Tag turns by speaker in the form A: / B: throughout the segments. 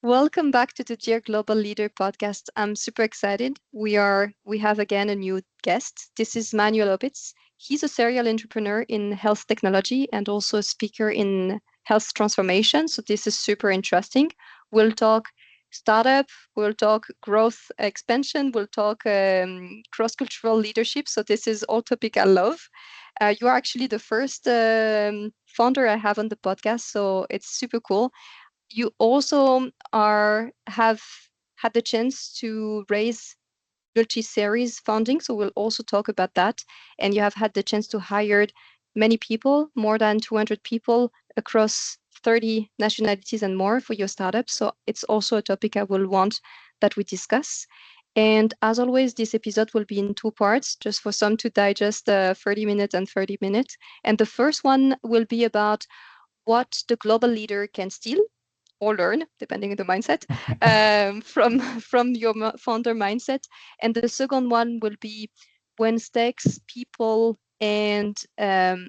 A: Welcome back to the Dear Global Leader podcast. I'm super excited. We have again a new guest. This is Manuel Opitz. He's a serial entrepreneur in health technology and also a speaker in health transformation. So this is super interesting. We'll talk startup, we'll talk growth expansion, we'll talk cross-cultural leadership. So this is all topic I love. You are actually the first founder I have on the podcast, so it's super cool. You also have had the chance to raise multi-series funding, so we'll also talk about that. And you have had the chance to hire many people, more than 200 people across 30 nationalities and more for your startup. So it's also a topic I will want that we discuss. And as always, this episode will be in two parts, just for some to digest 30 minutes and 30 minutes. And the first one will be about what the global leader can steal or learn, depending on the mindset, from your founder mindset. And the second one will be when stakes, people, and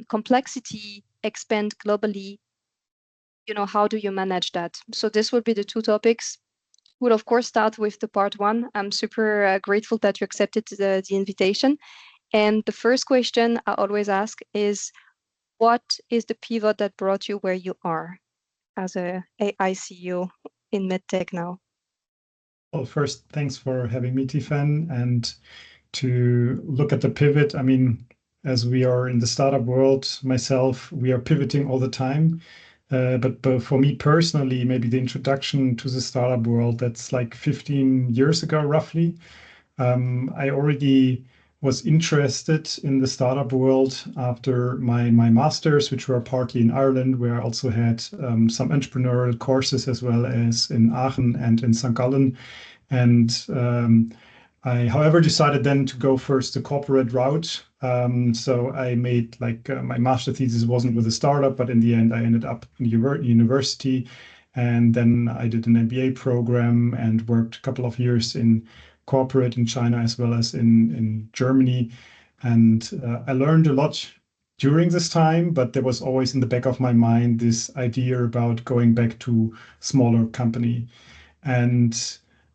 A: complexity expand globally. How do you manage that? So this will be the two topics. We'll of course start with the part one. I'm super grateful that you accepted the invitation. And the first question I always ask is, what is the pivot that brought you where you are as a AI CEO in Medtech now?
B: Well, first, thanks for having me, Tifan. And to look at the pivot, I mean, as we are in the startup world, myself, we are pivoting all the time. But for me personally, maybe the introduction to the startup world, that's like 15 years ago, roughly. I already was interested in the startup world after my master's, which were partly in Ireland, where I also had some entrepreneurial courses as well as in Aachen and in St. Gallen. And I, however, decided then to go first the corporate route. So I made my master thesis wasn't with a startup, but in the end, I ended up in university. And then I did an MBA program and worked a couple of years in corporate in China as well as in Germany. And I learned a lot during this time, but there was always in the back of my mind this idea about going back to smaller company. And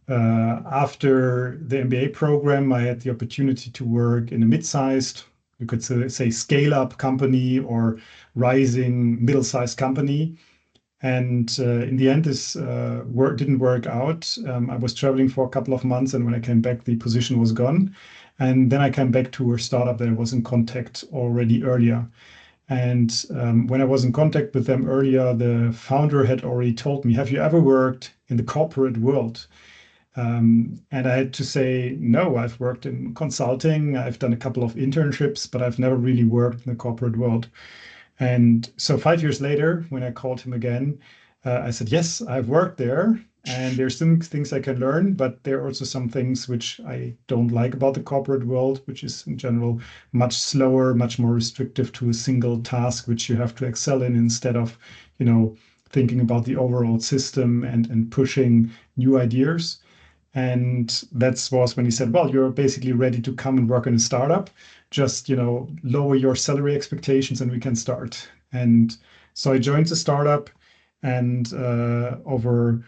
B: after the MBA program, I had the opportunity to work in a mid-sized, you could say scale-up company or rising middle-sized company. And in the end, this didn't work out. I was traveling for a couple of months, and when I came back, the position was gone. And then I came back to a startup that I was in contact already earlier. And when I was in contact with them earlier, the founder had already told me, "Have you ever worked in the corporate world?" And I had to say, no, I've worked in consulting, I've done a couple of internships, but I've never really worked in the corporate world. And so 5 years later, when I called him again, I said, yes, I've worked there. And there's some things I can learn, but there are also some things which I don't like about the corporate world, which is in general much slower, much more restrictive to a single task, which you have to excel in instead of, thinking about the overall system and pushing new ideas. And that was when he said, well, you're basically ready to come and work in a startup. Just, lower your salary expectations and we can start. And so I joined the startup, and over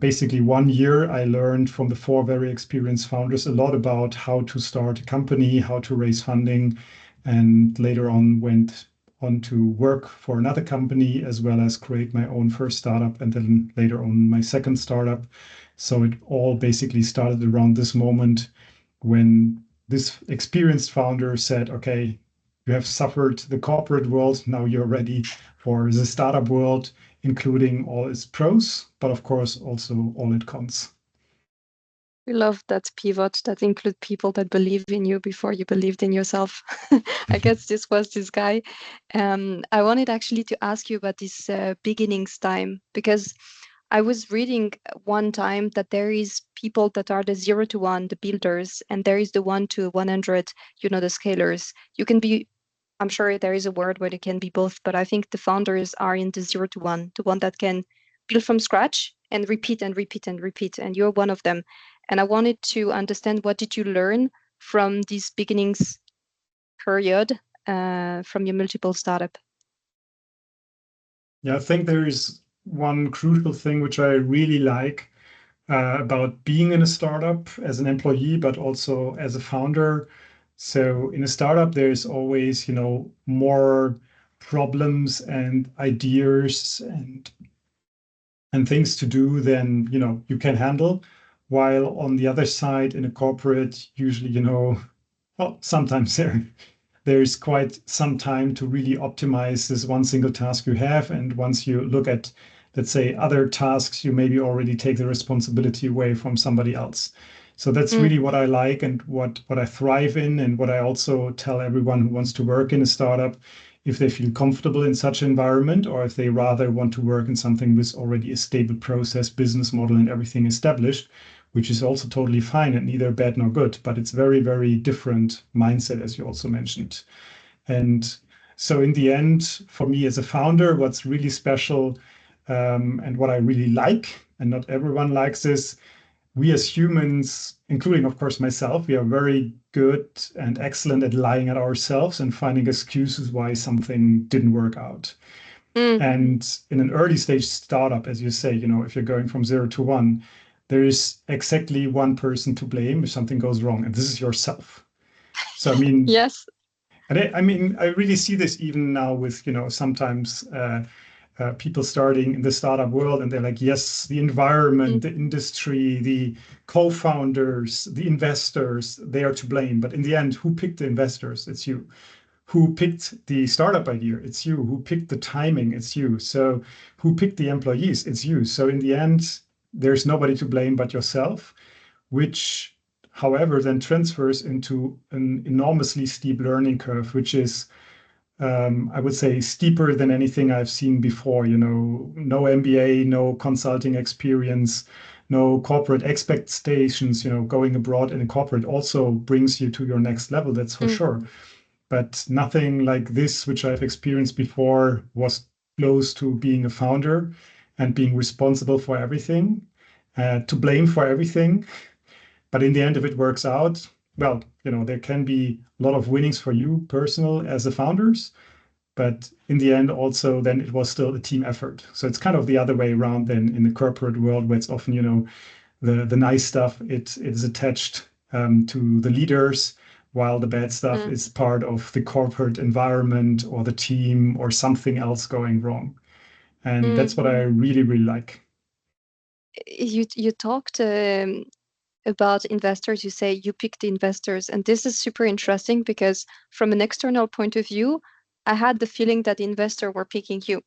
B: basically 1 year, I learned from the four very experienced founders a lot about how to start a company, how to raise funding, and later on went on to work for another company as well as create my own first startup and then later on my second startup. So it all basically started around this moment when this experienced founder said, okay, you have suffered the corporate world. Now you're ready for the startup world, including all its pros, but of course also all its cons.
A: We love that pivot that include people that believe in you before you believed in yourself. I guess this was this guy. I wanted actually to ask you about this beginnings time, because I was reading one time that there is people that are the 0 to 1, the builders, and there is the 1 to 100, the scalers. You can be, I'm sure there is a word where they can be both, but I think the founders are in the 0 to 1, the one that can build from scratch and repeat and repeat and repeat. And you're one of them. And I wanted to understand, what did you learn from this beginnings period from your multiple startup?
B: Yeah, I think there is one crucial thing which I really like about being in a startup as an employee, but also as a founder. So in a startup, there's always, more problems and ideas and things to do than, you can handle. While on the other side, in a corporate, usually, well, sometimes there's quite some time to really optimize this one single task you have. And once you look at, let's say, other tasks, you maybe already take the responsibility away from somebody else. So that's
A: Mm,
B: really what I like and what I thrive in, and what I also tell everyone who wants to work in a startup, if they feel comfortable in such an environment, or if they rather want to work in something with already a stable process, business model, and everything established, which is also totally fine and neither bad nor good, but it's very, very different mindset, as you also mentioned. And so in the end, for me as a founder, what's really special, and what I really like, and not everyone likes this, we as humans, including of course myself, we are very good and excellent at lying at ourselves and finding excuses why something didn't work out.
A: mm,
B: And in an early stage startup, as you say, if you're going from 0 to 1, there is exactly one person to blame if something goes wrong, and this is yourself. So, I mean,
A: yes.
B: I really see this even now with, sometimes people starting in the startup world, and they're like, yes, the
A: Mm,
B: environment, the industry, the co-founders, the investors, they are to blame. But in the end, who picked the investors? It's you. Who picked the startup idea? It's you. Who picked the timing? It's you. So who picked the employees? It's you. So in the end, there's nobody to blame but yourself, which, however, then transfers into an enormously steep learning curve, which is, I would say, steeper than anything I've seen before. No MBA, no consulting experience, no corporate expectations. Going abroad in a corporate also brings you to your next level, that's for
A: mm,
B: sure. But nothing like this, which I've experienced before, was close to being a founder and being responsible for everything, to blame for everything. But in the end, if it works out, well, there can be a lot of winnings for you personal as the founders, but in the end, also, then it was still a team effort. So it's kind of the other way around than in the corporate world, where it's often, the nice stuff, it is attached to the leaders, while the bad stuff
A: mm,
B: is part of the corporate environment or the team or something else going wrong. And
A: mm.
B: that's what I really, really like.
A: You talked about investors. You say you pick the investors, and this is super interesting because from an external point of view, I had the feeling that the investor were picking you.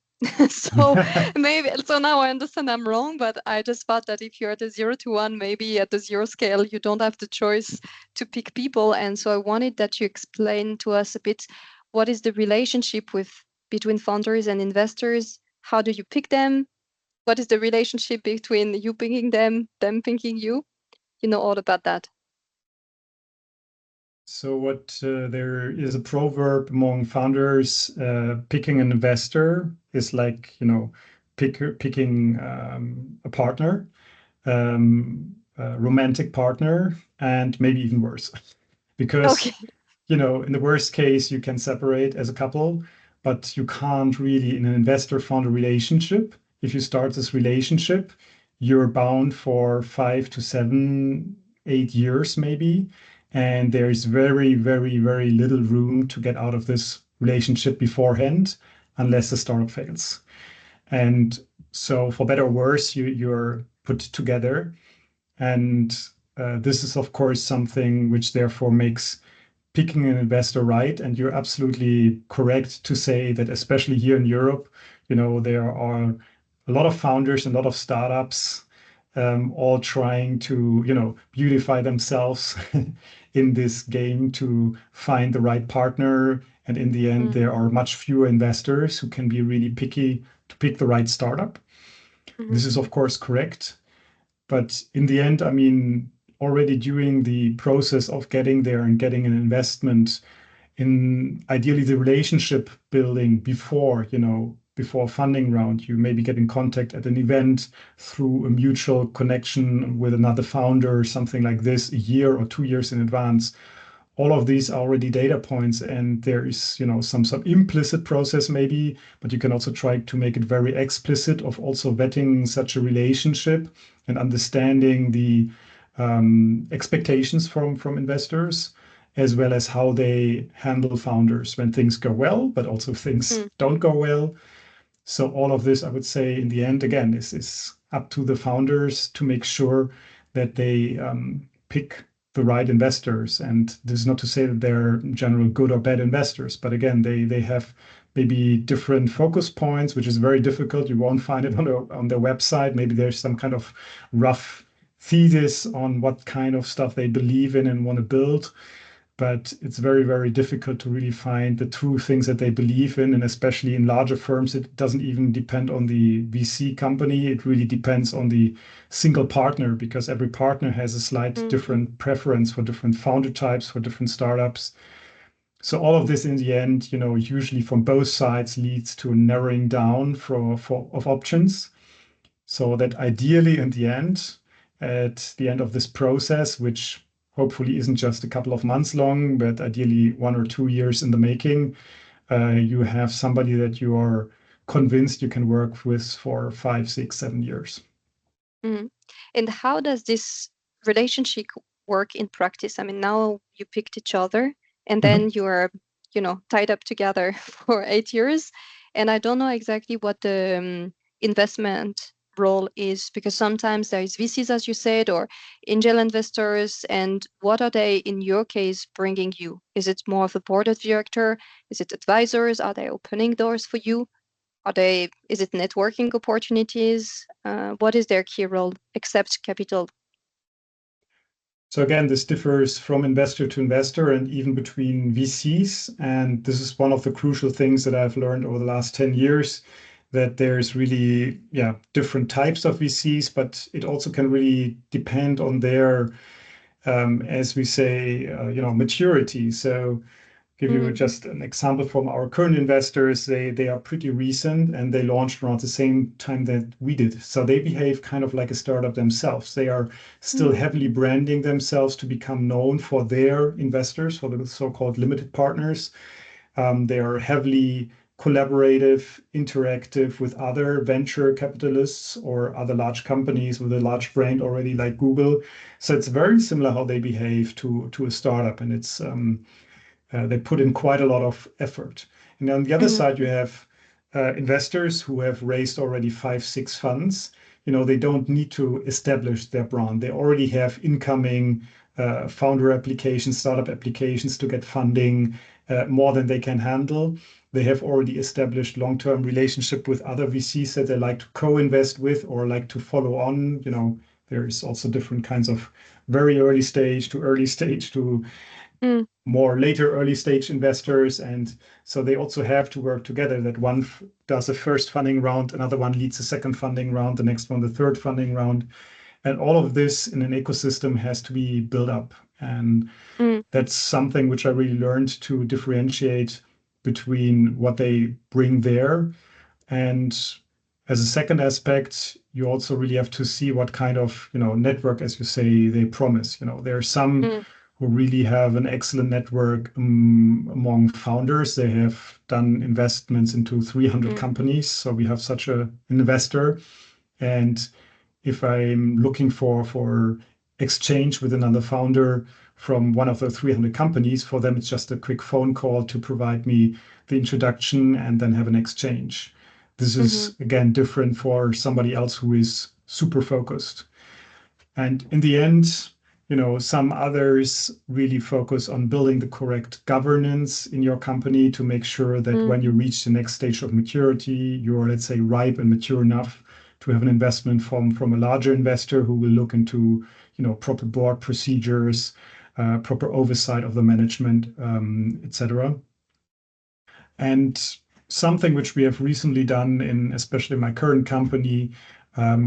A: So maybe so now I understand I'm wrong, but I just thought that if you're at the 0 to 1, maybe at the zero scale, you don't have the choice to pick people. And so I wanted that you explain to us a bit what is the relationship between founders and investors? How do you pick them? What is the relationship between you picking them picking you? You know all about that.
B: So there is a proverb among founders, picking an investor is like, picking a partner, a romantic partner, and maybe even worse. Because,
A: Okay.
B: in the worst case, you can separate as a couple, but you can't really in an investor-founder relationship. If you start this relationship, you're bound for 5 to 7, 8 years maybe, and there's very, very, very little room to get out of this relationship beforehand, unless the startup fails. And so, for better or worse, you're put together. And this is, of course, something which therefore makes picking an investor right. And you're absolutely correct to say that, especially here in Europe, there are a lot of founders and a lot of startups, all trying to, beautify themselves in this game to find the right partner. And in the end,
A: Mm,
B: there are much fewer investors who can be really picky to pick the right startup.
A: mhm,
B: This is, of course, correct. But in the end, I mean, already during the process of getting there and getting an investment, in ideally the relationship building before funding round, you maybe get in contact at an event through a mutual connection with another founder, something like this, a year or 2 years in advance. all of these are already data points, and there is, some implicit process maybe, but you can also try to make it very explicit of also vetting such a relationship and understanding the expectations from investors, as well as how they handle founders when things go well, but also things don't go well. So all of this, I would say, in the end, again, is up to the founders to make sure that they pick the right investors. And this is not to say that they're in general good or bad investors, but again, they have maybe different focus points, which is very difficult. You won't find it on their website. Maybe there's some kind of rough thesis on what kind of stuff they believe in and want to build. But it's very, very difficult to really find the true things that they believe in. And especially in larger firms, it doesn't even depend on the VC company. It really depends on the single partner, because every partner has a slight different preference for different founder types, for different startups. So all of this in the end, usually from both sides leads to a narrowing down of options. So that ideally in the end, at the end of this process, which hopefully isn't just a couple of months long, but ideally 1 or 2 years in the making, you have somebody that you are convinced you can work with for 5, 6, 7 years.
A: And how does this relationship work in practice? I mean, now you picked each other, and then you are, tied up together for 8 years. And I don't know exactly what the investment role is, because sometimes there is VCs, as you said, or angel investors. And what are they, in your case, bringing you? Is it more of a board of director? Is it advisors? Are they opening doors for you? Is it networking opportunities? What is their key role except capital?
B: So again, this differs from investor to investor and even between VCs. And this is one of the crucial things that I've learned over the last 10 years, that there's really, different types of VCs, but it also can really depend on their, as we say, maturity. So give you just an example from our current investors. They are pretty recent, and they launched around the same time that we did. So they behave kind of like a startup themselves. They are still heavily branding themselves to become known for their investors, for the so-called limited partners. They are heavily collaborative, interactive with other venture capitalists or other large companies with a large brand already, like Google. So it's very similar how they behave to a startup, and it's they put in quite a lot of effort. And on the other side, you have investors who have raised already 5, 6 funds. They don't need to establish their brand. They already have incoming founder applications, startup applications to get funding, more than they can handle. They have already established long-term relationship with other VCs that they like to co-invest with or like to follow on. There's also different kinds of very early stage to early stage to more later early stage investors. And so they also have to work together, that one does a first funding round, another one leads a second funding round, the next one the third funding round. And all of this in an ecosystem has to be built up. And that's something which I really learned to differentiate between what they bring there. And as a second aspect, you also really have to see what kind of, network, as you say, they promise. There are some who really have an excellent network among founders. They have done investments into 300 companies. So we have such an investor. And if I'm looking for exchange with another founder from one of the 300 companies, for them, it's just a quick phone call to provide me the introduction and then have an exchange. This is, again, different for somebody else who is super focused. And in the end, some others really focus on building the correct governance in your company to make sure that when you reach the next stage of maturity, you're, let's say, ripe and mature enough to have an investment from a larger investor who will look into, proper board procedures, proper oversight of the management, etc. And something which we have recently done in, especially my current company,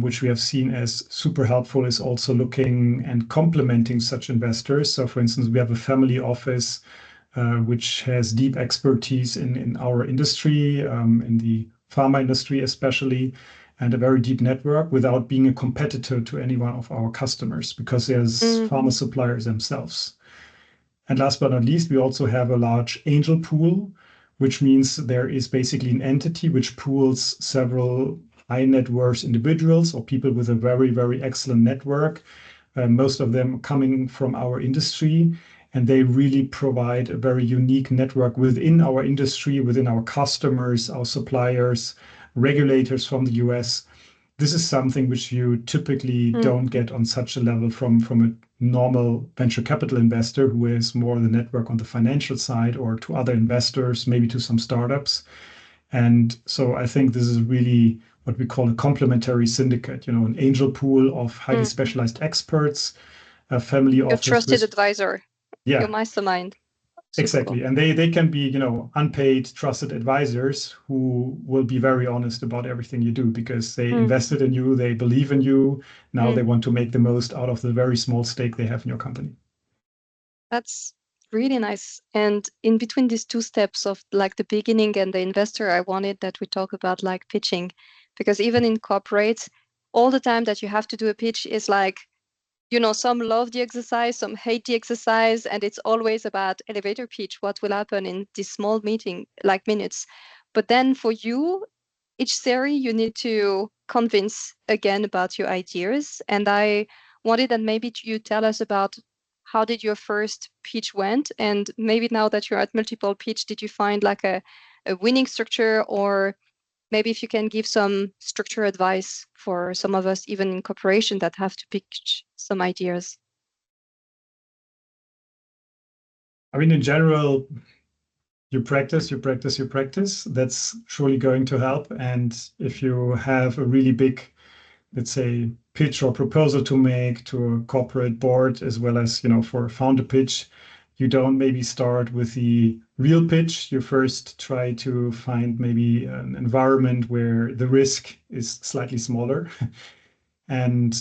B: which we have seen as super helpful, is also looking and complementing such investors. So for instance, we have a family office, which has deep expertise in our industry, in the pharma industry especially, and a very deep network without being a competitor to any one of our customers, because there's pharma suppliers themselves. And last but not least, we also have a large angel pool, which means there is basically an entity which pools several high net worth individuals or people with a very, very excellent network, most of them coming from our industry. And they really provide a very unique network within our industry, within our customers, our suppliers, regulators from the US. This is something which you typically don't get on such a level from a normal venture capital investor who is more the network on the financial side or to other investors, maybe to some startups. And so I think this is really what we call a complementary syndicate, an angel pool of highly specialized experts, a family
A: Your
B: office
A: trusted
B: with,
A: advisor, your
B: yeah,
A: mastermind. Super
B: exactly.
A: cool.
B: And they can be, unpaid, trusted advisors who will be very honest about everything you do because they invested in you, they believe in you. Now they want to make the most out of the very small stake they have in your company.
A: That's really nice. And in between these two steps of like the beginning and the investor, I wanted that we talk about like pitching, because even in corporates, all the time that you have to do a pitch is like, some love the exercise, some hate the exercise, and it's always about elevator pitch, what will happen in this small meeting, like minutes. But then for you, each series, you need to convince again about your ideas. And I wanted that maybe you tell us about how did your first pitch went, and maybe now that you're at multiple pitch, did you find like a winning structure, or maybe if you can give some structure advice for some of us, even in corporation, that have to pitch some ideas.
B: I mean, in general, you practice, you practice, you practice. That's surely going to help. And if you have a really big, let's say, pitch or proposal to make to a corporate board, as well as, for a founder pitch, you don't maybe start with the real pitch. You first try to find maybe an environment where the risk is slightly smaller. And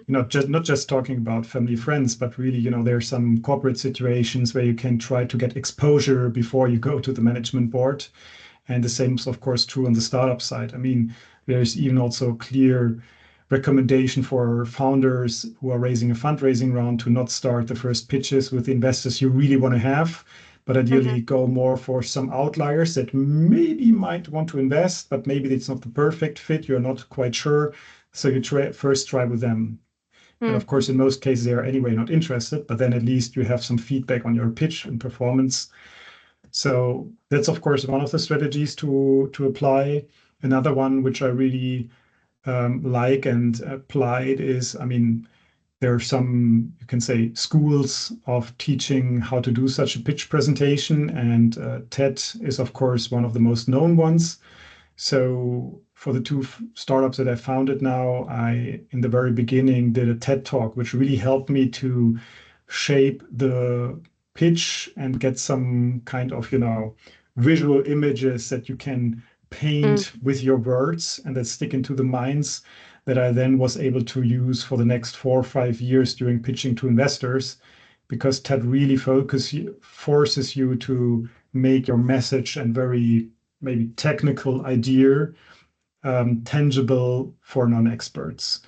B: not just talking about family friends, but really, there are some corporate situations where you can try to get exposure before you go to the management board. And the same is, of course, true on the startup side. I mean, there's even also clear recommendation for founders who are raising a fundraising round to not start the first pitches with the investors you really want to have, but ideally go more for some outliers that maybe might want to invest, but maybe it's not the perfect fit. You're not quite sure. So you first try with them. And of course, in most cases, they are anyway not interested, but then at least you have some feedback on your pitch and performance. So that's, of course, one of the strategies to apply. Another one, which I really like and applied is, I mean, there are some, you can say, schools of teaching how to do such a pitch presentation. And TED is, of course, one of the most known ones. So for the two startups that I founded now, I, in the very beginning, did a TED talk, which really helped me to shape the pitch and get some kind of, visual images that you can paint with your words and that stick into the minds that I then was able to use for the next 4 or 5 years during pitching to investors, because TED really forces you to make your message and very maybe technical idea tangible for non-experts.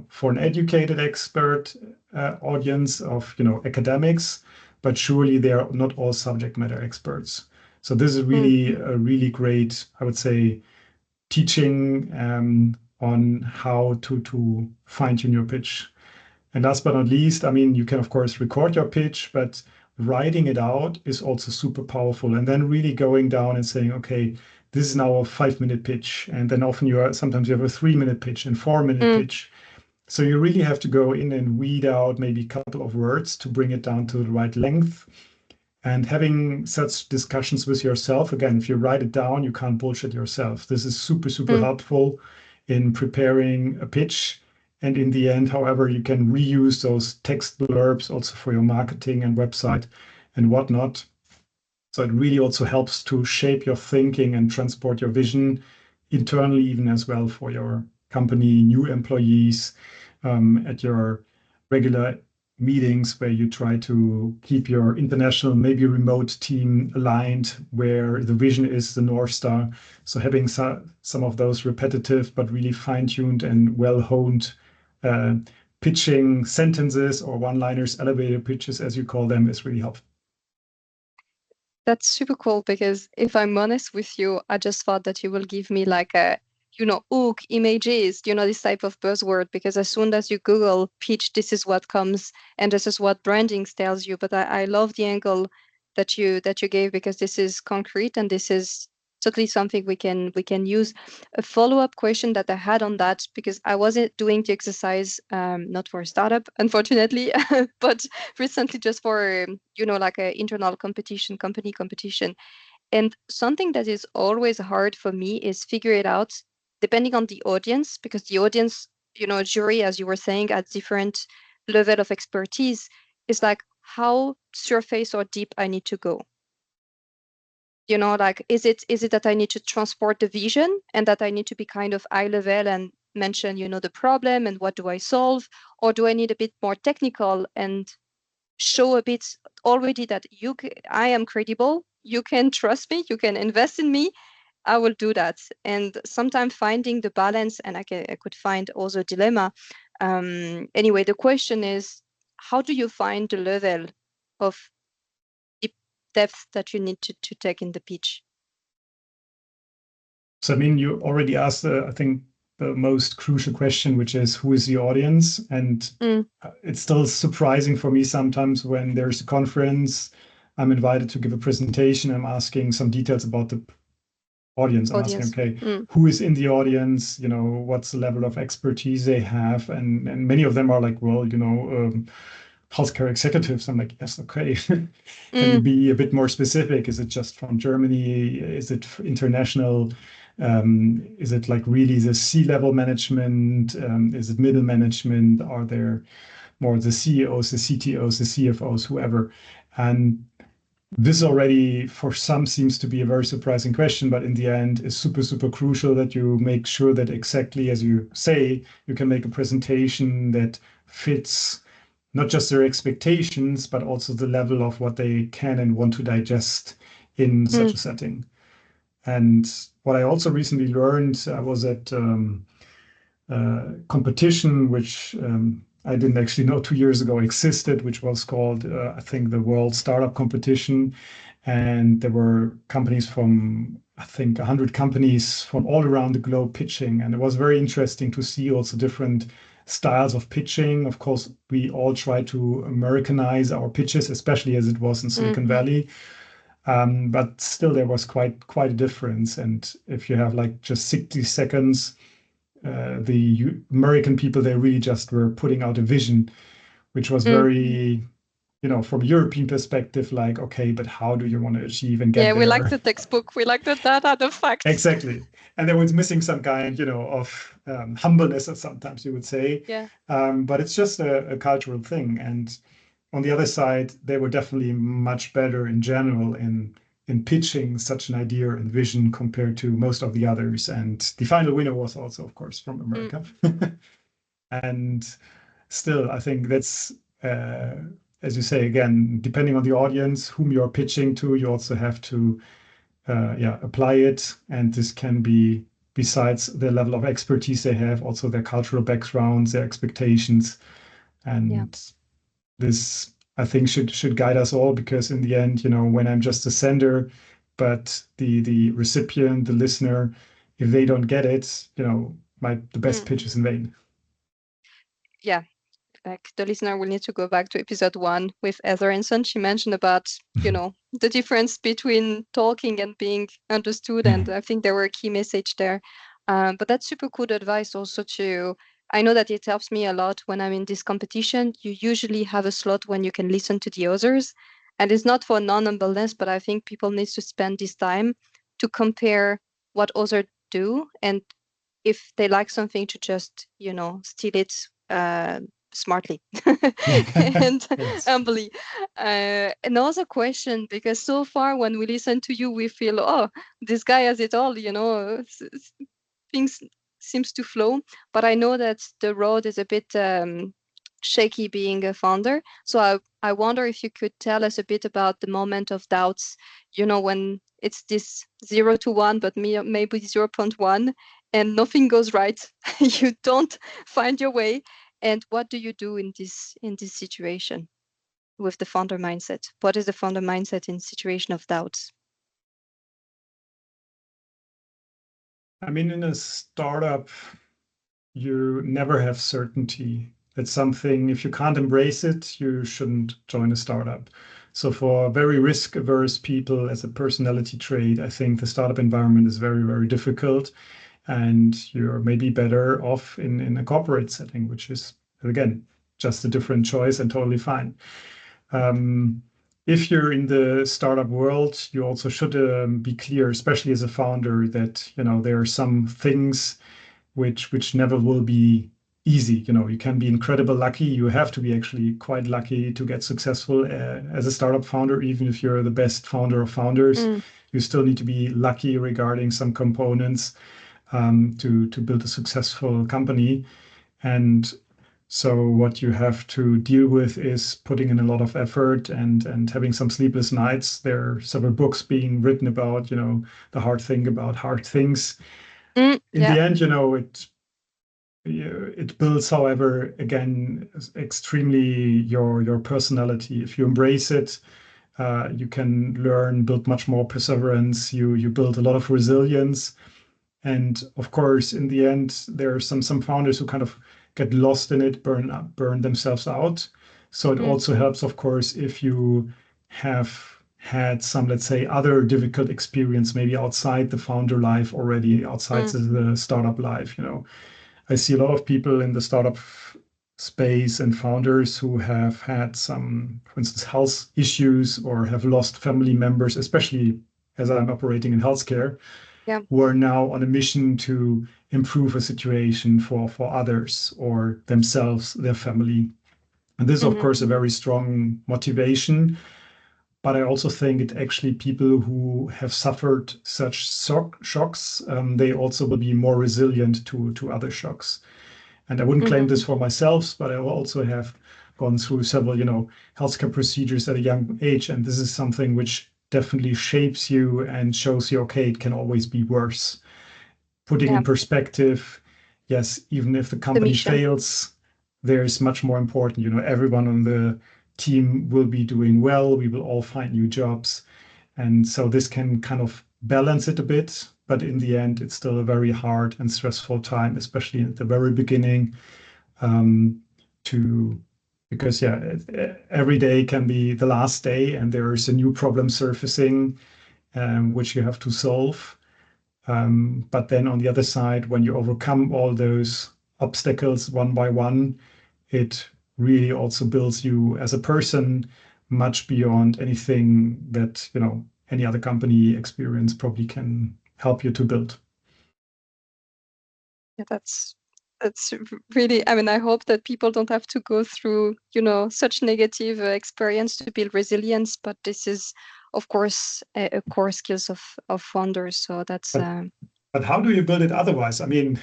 B: For an educated expert audience of academics, but surely they are not all subject matter experts. So this is really a really great, I would say, teaching on how to fine-tune your pitch. And last but not least, I mean, you can of course record your pitch, but writing it out is also super powerful. And then really going down and saying, okay, this is now a 5-minute pitch. And then often sometimes you have a 3-minute pitch and 4-minute pitch. So you really have to go in and weed out maybe a couple of words to bring it down to the right length. And having such discussions with yourself, again, if you write it down, you can't bullshit yourself. This is super, super helpful in preparing a pitch. And in the end, however, you can reuse those text blurbs also for your marketing and website and whatnot. So it really also helps to shape your thinking and transport your vision internally, even as well for your company, new employees, at your regular meetings where you try to keep your international, maybe remote team aligned, where the vision is the North Star. So having some of those repetitive but really fine-tuned and well-honed pitching sentences or one-liners, elevator pitches, as you call them, is really helpful.
A: That's super cool because if I'm honest with you, I just thought that you will give me like a, hook, images, this type of buzzword, because as soon as you Google pitch, this is what comes and this is what branding tells you. But I love the angle that you gave, because this is concrete and this is totally something we can use. A follow-up question that I had on that, because I wasn't doing the exercise, not for a startup, unfortunately, but recently just for, like a internal competition, company competition. And something that is always hard for me is figure it out depending on the audience, because the audience, jury, as you were saying, at different level of expertise, is like how surface or deep I need to go. Like, is it that I need to transport the vision and that I need to be kind of eye level and mention, the problem and what do I solve? Or do I need a bit more technical and show a bit already that I am credible, you can trust me, you can invest in me, I will do that. And sometimes finding the balance, and I could find also a dilemma. Anyway, the question is, how do you find the level of deep depth that you need to take in the pitch?
B: So, I mean, you already asked, I think, the most crucial question, which is who is the audience? And it's still surprising for me sometimes when there's a conference, I'm invited to give a presentation, I'm asking some details about the audience. I'm asking, okay, who is in the audience? What's the level of expertise they have? And many of them are like, well, healthcare executives. I'm like, yes, okay. Can you be a bit more specific? Is it just from Germany? Is it international? Is it like really the C-level management? Is it middle management? Are there more the CEOs, the CTOs, the CFOs, whoever? And this already for some seems to be a very surprising question, but in the end is super, super crucial that you make sure that exactly as you say, you can make a presentation that fits not just their expectations, but also the level of what they can and want to digest in such a setting. And what I also recently learned, I was at a competition which I didn't actually know 2 years ago existed, which was called, I think, the World Startup Competition. And there were companies from, I think, 100 companies from all around the globe pitching. And it was very interesting to see also different styles of pitching. Of course, we all try to Americanize our pitches, especially as it was in Silicon Valley. But still, there was quite a difference. And if you have like just 60 seconds, the American people, they really just were putting out a vision, which was very, from a European perspective, like, okay, but how do you want to achieve and get there?
A: We like the textbook, we like the data, the facts.
B: Exactly. And there was missing some kind, of humbleness, or sometimes you would say.
A: Yeah.
B: But it's just a cultural thing. And on the other side, they were definitely much better in general in pitching such an idea and vision compared to most of the others. And the final winner was also, of course, from America. And still, I think that's, as you say, again, depending on the audience whom you're pitching to, you also have to apply it. And this can be, besides the level of expertise they have, also their cultural backgrounds, their expectations. And this, I think, should guide us all, because in the end, when I'm just a sender, but the recipient, the listener, if they don't get it, the best pitch is in vain.
A: Yeah. Like the listener will need to go back to episode 1 with Heather Enson. She mentioned about, the difference between talking and being understood. And I think there were a key message there. But that's super good advice also I know that it helps me a lot when I'm in this competition. You usually have a slot when you can listen to the others. And it's not for non-humbleness, but I think people need to spend this time to compare what others do. And if they like something, to just, steal it smartly and humbly. Another question, because so far when we listen to you, we feel, oh, this guy has it all, things seems to flow. But I know that the road is a bit shaky being a founder. So I wonder if you could tell us a bit about the moment of doubts, when it's this 0 to 1, but maybe 0.1 and nothing goes right. You don't find your way. And what do you do in this situation with the founder mindset? What is the founder mindset in situation of doubts?
B: I mean, in a startup, you never have certainty. It's something, if you can't embrace it, you shouldn't join a startup. So for very risk-averse people as a personality trait, I think the startup environment is very, very difficult. And you're maybe better off in a corporate setting, which is, again, just a different choice and totally fine. If you're in the startup world, you also should be clear, especially as a founder, that there are some things which never will be easy. You can be incredibly lucky. You have to be actually quite lucky to get successful as a startup founder. Even if you're the best founder of founders, you still need to be lucky regarding some components to build a successful company. And so what you have to deal with is putting in a lot of effort and having some sleepless nights. There are several books being written about, the hard thing about hard things. In the end, it builds, however, again, extremely your personality. If you embrace it, you can build much more perseverance. You build a lot of resilience. And of course, in the end, there are some founders who kind of get lost in it, burn themselves out. So it also helps, of course, if you have had some, let's say, other difficult experience, maybe outside the founder life already, outside the startup life. I see a lot of people in the startup space and founders who have had some, for instance, health issues or have lost family members, especially as I'm operating in healthcare, who are now on a mission to improve a situation for others or themselves, their family. And this is, of course, a very strong motivation. But I also think it actually people who have suffered such shocks, they also will be more resilient to other shocks. And I wouldn't claim this for myself, but I also have gone through several, healthcare procedures at a young age. And this is something which definitely shapes you and shows you, okay, it can always be worse. Putting in perspective, yes, even if the company fails, there is much more important. Everyone on the team will be doing well. We will all find new jobs. And so this can kind of balance it a bit. But in the end, it's still a very hard and stressful time, especially at the very beginning, because every day can be the last day and there is a new problem surfacing, which you have to solve. But then on the other side, when you overcome all those obstacles one by one, it really also builds you as a person much beyond anything that, any other company experience probably can help you to build.
A: Yeah, that's really, I mean, I hope that people don't have to go through, such negative experience to build resilience, but this is, of course, a core skills of founders. So that's.
B: But how do you build it otherwise? I mean,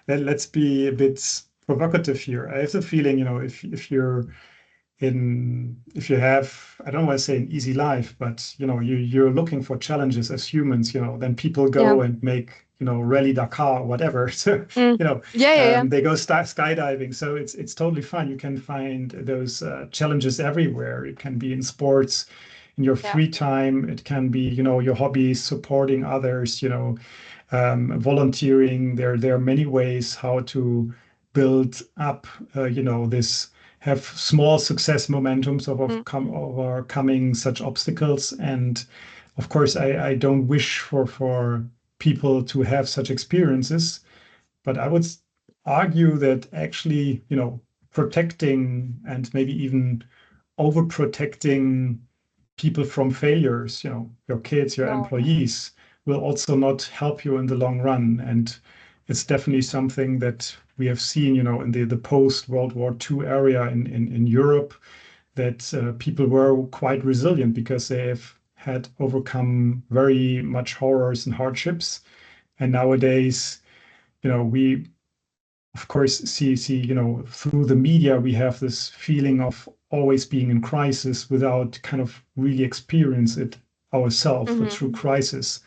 B: let's be a bit provocative here. I have the feeling, if you have, I don't want to say an easy life, but you're looking for challenges as humans, then people go and make, Rally Dakar, whatever. So, they go skydiving. So it's totally fun. You can find those challenges everywhere. It can be in sports, in your free time. It can be, your hobbies, supporting others, volunteering. There are many ways how to build up, this have small success momentums of overcoming such obstacles. And of course, I don't wish for people to have such experiences, but I would argue that actually, protecting and maybe even overprotecting people from failures, your kids, your employees, will also not help you in the long run. And it's definitely something that we have seen, in the post-World War II area in Europe, that people were quite resilient because they have had overcome very much horrors and hardships. And nowadays, we of course see, through the media, we have this feeling of always being in crisis without kind of really experience it ourselves, the true crisis,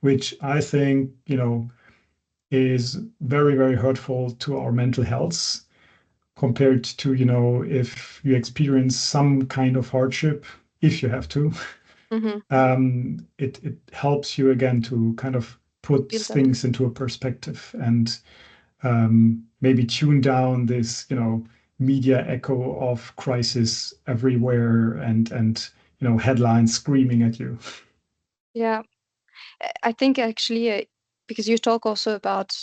B: which I think, is very, very hurtful to our mental health. compared to, if you experience some kind of hardship, if you have to, it helps you again to kind of put
A: Build up.
B: things into a perspective and maybe tune down this, media echo of crisis everywhere and headlines screaming at you.
A: Yeah. I think actually, because you talk also about,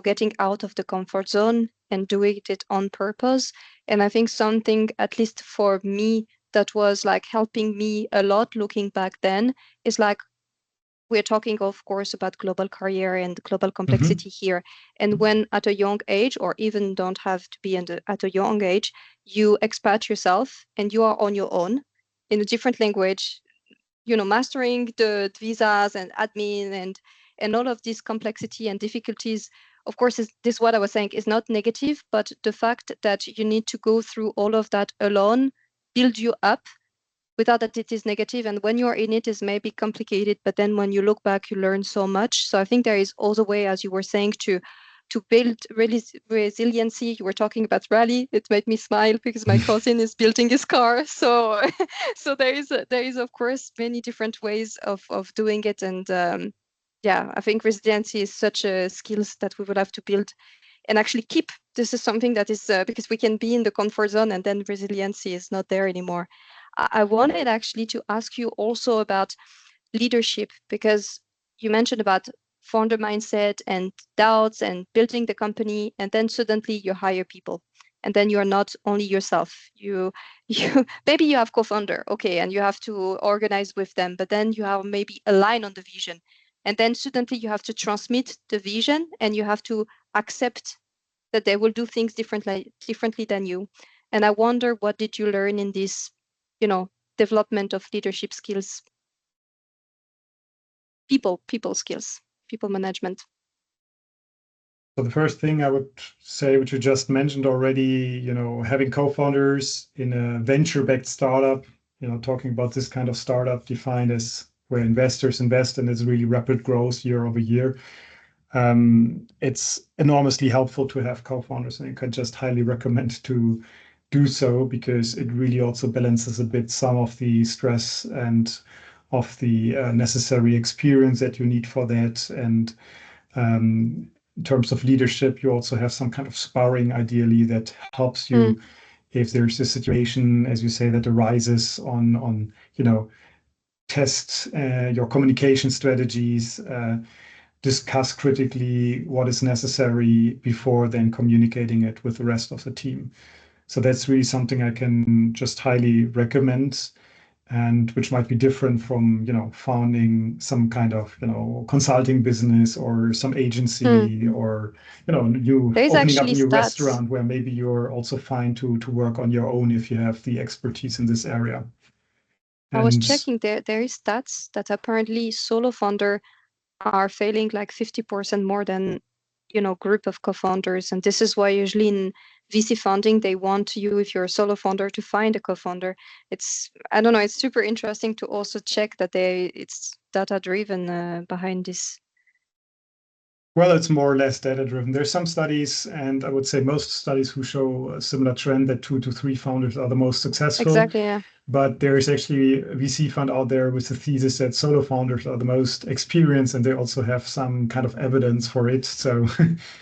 A: getting out of the comfort zone and doing it on purpose. And I think something, at least for me, that was like helping me a lot looking back then is like, we're talking, of course, about global career and global complexity here. And when at a young age, or even don't have to be at a young age, you expat yourself and you are on your own in a different language, mastering the visas and admin and all of this complexity and difficulties. Of course, this what I was saying is not negative, but the fact that you need to go through all of that alone build you up without that it is negative. And when you're in it is maybe complicated, but then when you look back, you learn so much. So I think there is also a way, as you were saying, to build really resiliency. You were talking about rally. It made me smile because my cousin is building his car. So, so there is of course many different ways of doing it. And yeah, I think resiliency is such a skills that we would have to build and actually keep. This is something that is because we can be in the comfort zone and then resiliency is not there anymore. I wanted actually to ask you also about leadership, because you mentioned about founder mindset and doubts and building the company, and then suddenly you hire people, and then you're not only yourself. You maybe you have co-founder, okay, and you have to organize with them, but then you have maybe a line on the vision, and then suddenly you have to transmit the vision, and you have to accept that they will do things differently than you. And I wonder, what did you learn in this, development of leadership skills? People skills, people management.
B: So the first thing I would say, which you just mentioned already, having co-founders in a venture-backed startup, talking about this kind of startup defined as where investors invest and it's really rapid growth year over year. It's enormously helpful to have co-founders, and I can just highly recommend to do so because it really also balances a bit some of the stress and of the necessary experience that you need for that. And in terms of leadership, you also have some kind of sparring, ideally, that helps you if there's a situation, as you say, that arises on test your communication strategies, discuss critically what is necessary before then communicating it with the rest of the team. So that's really something I can just highly recommend, and which might be different from, founding some kind of, consulting business or some agency or, you
A: There is
B: opening up a
A: actually
B: new
A: stats.
B: restaurant where maybe you're also fine to work on your own if you have the expertise in this area.
A: I was
B: And
A: checking there is stats that apparently solo founder are failing like 50% more than, group of co-founders. And this is why usually in VC funding, they want you, if you're a solo founder, to find a co-founder. I don't know, it's super interesting to also check that it's data driven behind this.
B: well, it's more or less data driven. There's some studies, and I would say most studies who show a similar trend that 2 to 3 founders are the most successful.
A: Exactly, yeah.
B: But there is actually a VC fund out there with the thesis that solo founders are the most experienced, and they also have some kind of evidence for it. So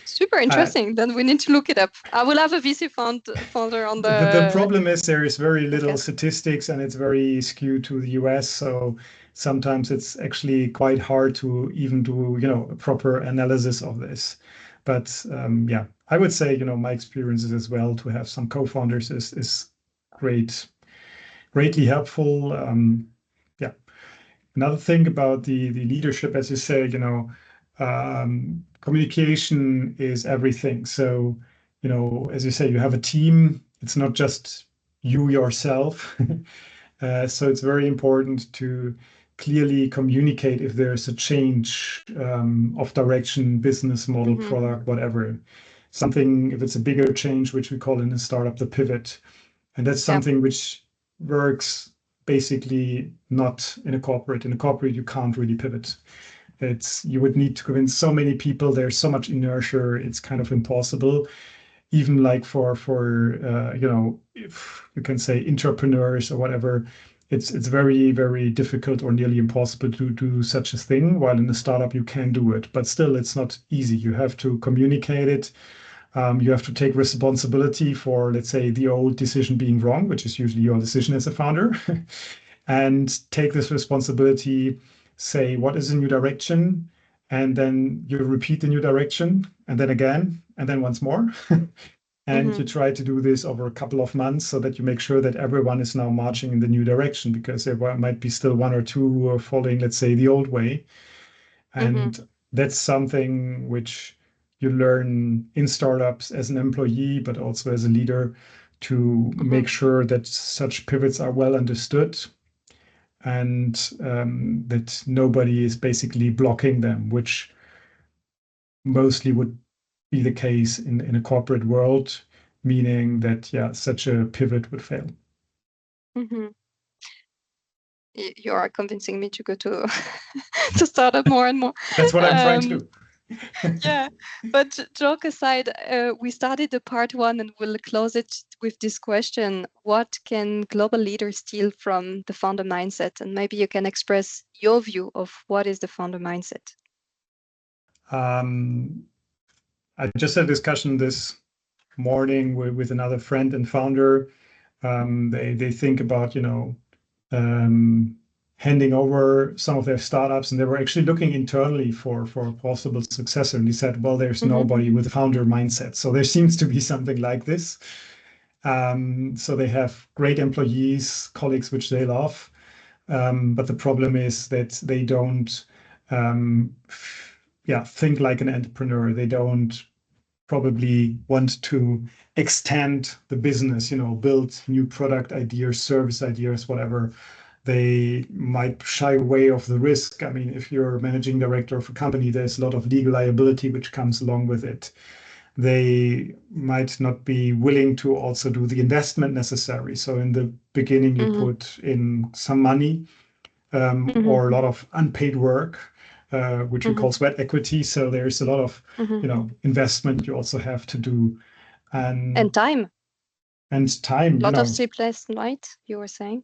A: super interesting. Then we need to look it up. I will have a VC founder on
B: the problem is there is very little
A: podcast.
B: statistics, and it's very skewed to the US. So sometimes it's actually quite hard to even do, a proper analysis of this. But yeah, I would say, my experiences as well to have some co-founders is greatly helpful. Yeah. Another thing about the leadership, as you say, communication is everything. So, as you say, you have a team. It's not just you yourself. So it's very important to clearly communicate if there's a change of direction, business model, product, whatever. Something, if it's a bigger change, which we call in a startup the pivot. And that's something which works basically not in a corporate. In a corporate, you can't really pivot. You would need to convince so many people. There's so much inertia. It's kind of impossible. even like for if you can say entrepreneurs or whatever, it's very, very difficult or nearly impossible to do such a thing. While in a startup you can do it, but still it's not easy. You have to communicate it. You have to take responsibility for, let's say, the old decision being wrong, which is usually your decision as a founder, and take this responsibility, say, what is the new direction? And then you repeat the new direction, and then again, and then once more. And you try to do this over a couple of months so that you make sure that everyone is now marching in the new direction, because there might be still one or two who are following, let's say, the old way. And that's something which you learn in startups as an employee, but also as a leader, to make sure that such pivots are well understood, and that nobody is basically blocking them, which mostly would be the case in a corporate world, meaning that, yeah, such a pivot would fail.
A: You are convincing me to go to to startup more and more.
B: That's what I'm trying to do.
A: Yeah, but joke aside, we started the part one and we'll close it with this question: what can global leaders steal from the founder mindset? And maybe you can express your view of what is the founder mindset.
B: I just had a discussion this morning with another friend and founder. They think about, handing over some of their startups, and they were actually looking internally for a possible successor. And he said, well, there's nobody with founder mindset. So there seems to be something like this. So they have great employees, colleagues, which they love. But the problem is that they don't think like an entrepreneur. They don't probably want to extend the business, build new product ideas, service ideas, whatever. They might shy away of the risk. I mean, if you're a managing director of a company, there's a lot of legal liability which comes along with it. They might not be willing to also do the investment necessary. So in the beginning, you put in some money, or a lot of unpaid work, which we call sweat equity. So there's a lot of investment you also have to do,
A: and time.
B: And time.
A: A lot of sleepless nights, you were saying.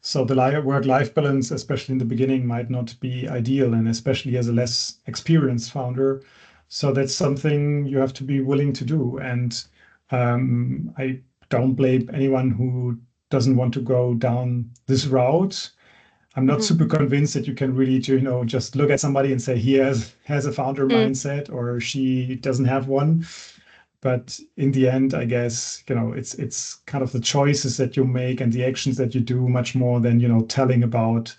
B: So the work-life balance, especially in the beginning, might not be ideal, and especially as a less experienced founder. So that's something you have to be willing to do. And I don't blame anyone who doesn't want to go down this route. I'm not super convinced that you can really, just look at somebody and say he has a founder mindset, or she doesn't have one. But in the end, I guess, it's kind of the choices that you make and the actions that you do, much more than, telling about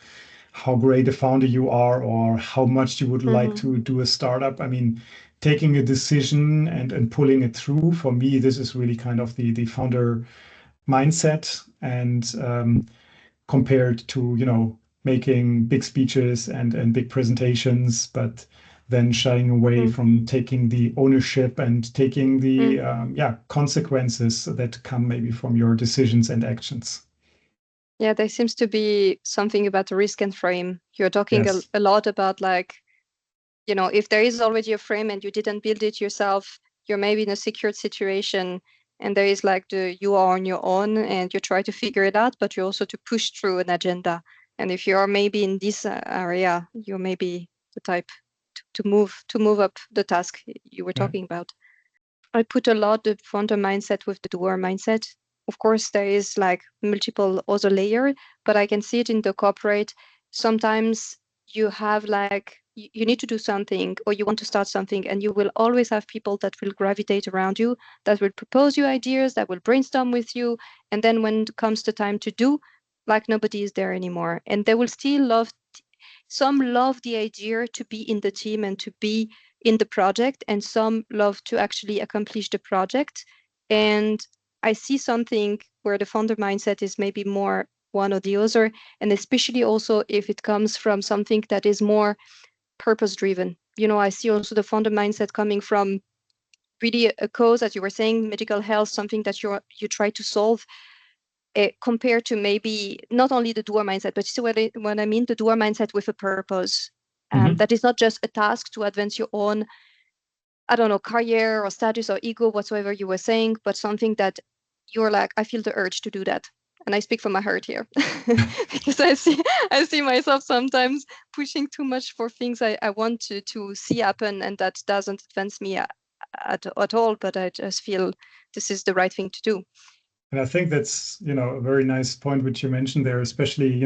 B: how great a founder you are or how much you would like to do a startup. I mean, taking a decision and pulling it through, for me, this is really kind of the founder mindset. And compared to, making big speeches and big presentations, but then shying away from taking the ownership and taking the consequences that come maybe from your decisions and actions.
A: Yeah, there seems to be something about the risk and frame. You're talking a lot about, like, if there is already a frame and you didn't build it yourself, you're maybe in a secured situation, and there is like you are on your own and you try to figure it out, but you also to push through an agenda. And if you are maybe in this area, you're maybe the type to move up the task you were talking about. I put a lot the founder mindset with the doer mindset. Of course, there is like multiple other layers, but I can see it in the corporate. Sometimes you have like you need to do something, or you want to start something, and you will always have people that will gravitate around you, that will propose you ideas, that will brainstorm with you, and then when it comes to time to do, like, nobody is there anymore, and they will still some love the idea to be in the team and to be in the project, and some love to actually accomplish the project. And I see something where the founder mindset is maybe more one or the other, and especially also if it comes from something that is more purpose driven. I see also the founder mindset coming from really a cause, as you were saying, medical health, something that you try to solve, compared to maybe not only the doer mindset, but you see what I mean, the doer mindset with a purpose. That is not just a task to advance your own I don't know, career or status or ego, whatsoever you were saying, but something that you're like, I feel the urge to do that. And I speak from my heart here because I see myself sometimes pushing too much for things I want to see happen, and that doesn't advance me at all, but I just feel this is the right thing to do.
B: And I think that's, a very nice point which you mentioned there, especially,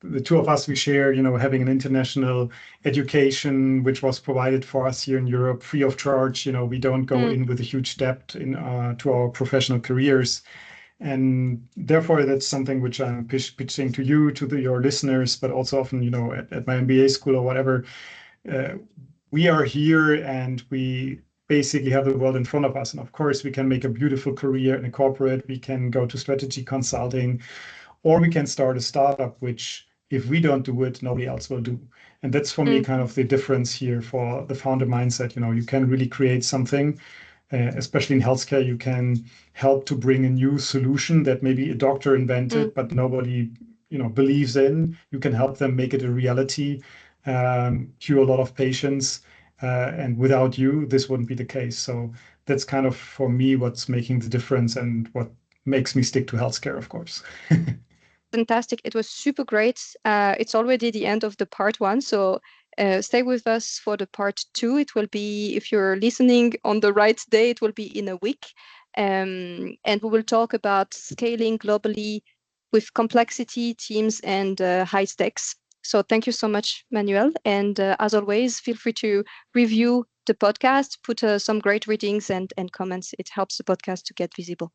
B: the two of us, we share, having an international education, which was provided for us here in Europe free of charge. We don't go in with a huge debt to our professional careers. And therefore, that's something which I'm pitching to you, to your listeners, but also often, at my MBA school or whatever. We are here and we basically have the world in front of us. And of course, we can make a beautiful career in a corporate, we can go to strategy consulting, or we can start a startup, which if we don't do it, nobody else will do. And that's for me kind of the difference here for the founder mindset. You can really create something, especially in healthcare. You can help to bring a new solution that maybe a doctor invented, but nobody, believes in. You can help them make it a reality, cure a lot of patients. And without you, this wouldn't be the case. So that's kind of, for me, what's making the difference and what makes me stick to healthcare, of course.
A: Fantastic. It was super great. It's already the end of the part 1. So stay with us for the part 2. It will be, if you're listening on the right day, it will be in a week. And we will talk about scaling globally with complexity, teams, and high stakes. So thank you so much, Manuel. And as always, feel free to review the podcast, put some great ratings and comments. It helps the podcast to get visible.